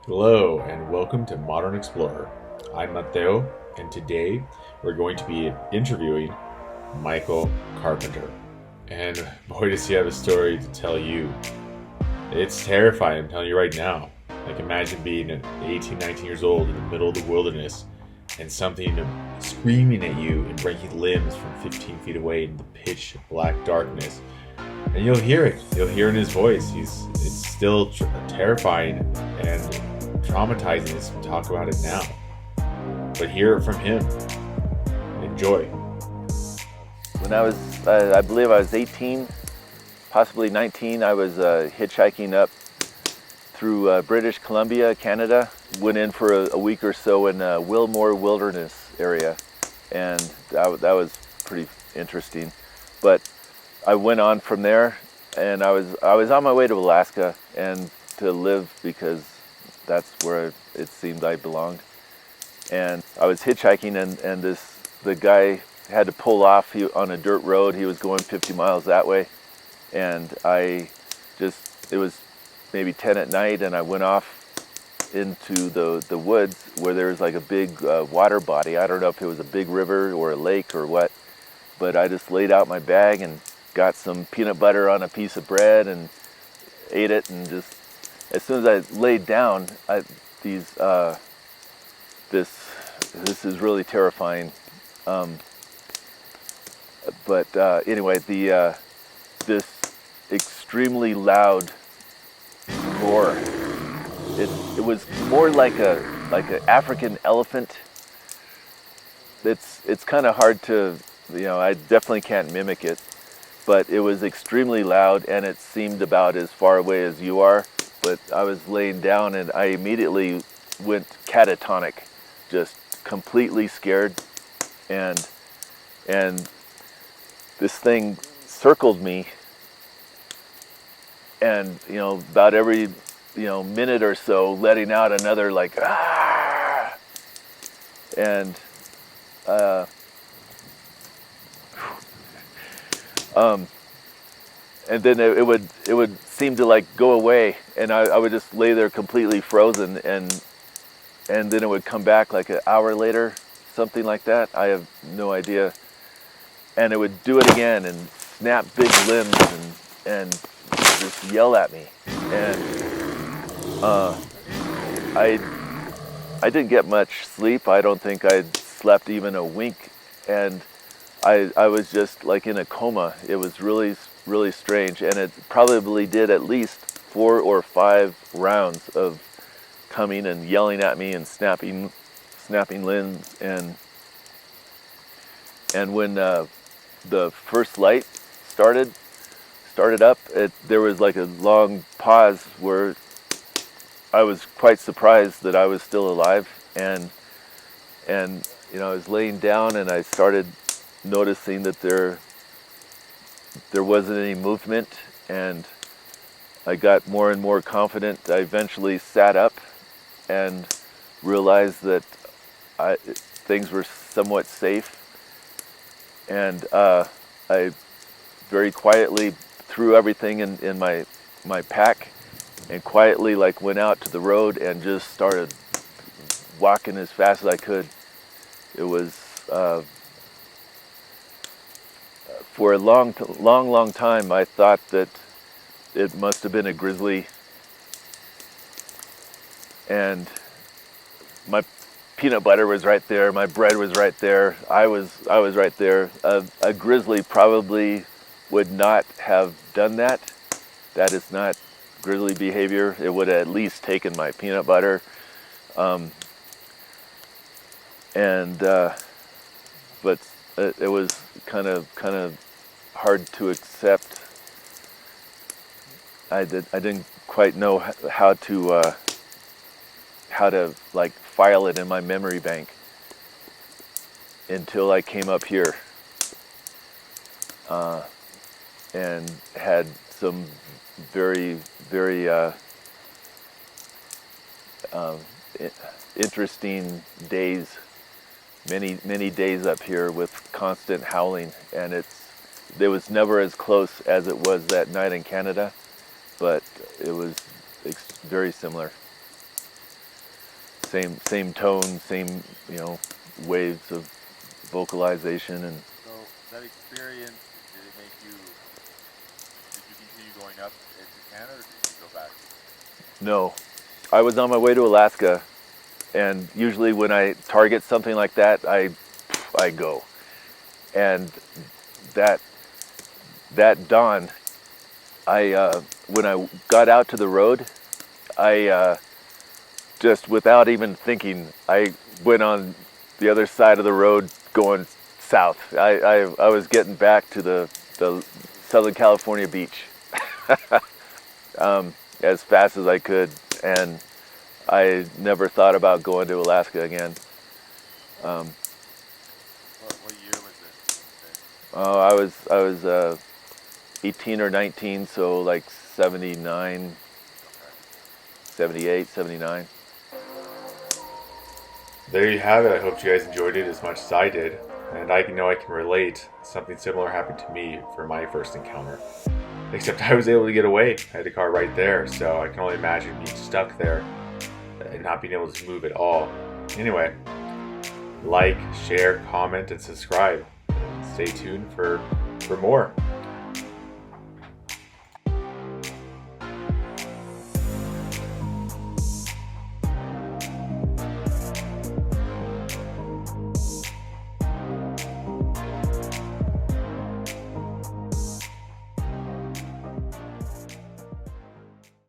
Hello and welcome to Modern Explorer. I'm Matteo, and today we're going to be interviewing Michael Carpenter. And boy, does he have a story to tell you. It's terrifying, I'm telling you right now. Like, imagine being 18, 19 years old in the middle of the wilderness and something screaming at you and breaking limbs from 15 feet away in the pitch black darkness. And you'll hear it. You'll hear it in his voice. It's still terrifying and traumatizing to talk about it now. But hear it from him. Enjoy. When I believe I was 18, possibly 19, I was hitchhiking up through British Columbia, Canada. Went in for a week or so in Wilmore Wilderness area, and that was pretty interesting. But I went on from there, and I was on my way to Alaska and to live because that's where it seemed I belonged. And I was hitchhiking, and the guy had to pull off on a dirt road. He was going 50 miles that way, and it was maybe 10 at night, and I went off into the woods where there was like a big water body. I don't know if it was a big river or a lake or what, but I just laid out my bag and got some peanut butter on a piece of bread and ate it, and just as soon as I laid down, this is really terrifying. Anyway, this extremely loud roar. It was more like an African elephant. It's kind of hard to, I definitely can't mimic it, but it was extremely loud, and it seemed about as far away as you are. But I was laying down, and I immediately went catatonic, just completely scared, and this thing circled me, and about every minute or so, letting out another like ah, and and then it would seem to like go away, and I would just lay there completely frozen, and then it would come back like an hour later, something like that. I have no idea. And it would do it again and snap big limbs and just yell at me. And I didn't get much sleep. I don't think I'd slept even a wink, and I was just like in a coma. It was really, really strange, and it probably did at least 4 or 5 rounds of coming and yelling at me and snapping limbs, and when the first light started up, there was like a long pause where I was quite surprised that I was still alive, and I was laying down, and I started noticing that there wasn't any movement, and I got more and more confident. I eventually sat up and realized that things were somewhat safe, and I very quietly threw everything in my pack, and quietly like went out to the road and just started walking as fast as I could. It was for a long time I thought that it must have been a grizzly, and my peanut butter was right there, my bread was right there, I was right there. A grizzly probably would not have done that. That is not grizzly behavior. It would have at least taken my peanut butter. But it was kind of hard to accept. I didn't quite know how to like file it in my memory bank until I came up here and had some very, very interesting days, many days up here with constant howling, and it was never as close as it was that night in Canada, but it was very similar. same tone, same waves of vocalization. And So that experience, did it make you? Did you continue going up into Canada, or did you go back? no, I was on my way to Alaska, and usually when I target something like that, I go. And that dawn, when I got out to the road, I just without even thinking, I went on the other side of the road going south. I was getting back to the Southern California beach as fast as I could, and I never thought about going to Alaska again. What year was this? Oh, I was 18 or 19, so like 79, 78, 79. There you have it. I hope you guys enjoyed it as much as I did. And I know I can relate. Something similar happened to me for my first encounter. Except I was able to get away. I had a car right there, so I can only imagine being stuck there and not being able to move at all. Anyway, like, share, comment, and subscribe. Stay tuned for more.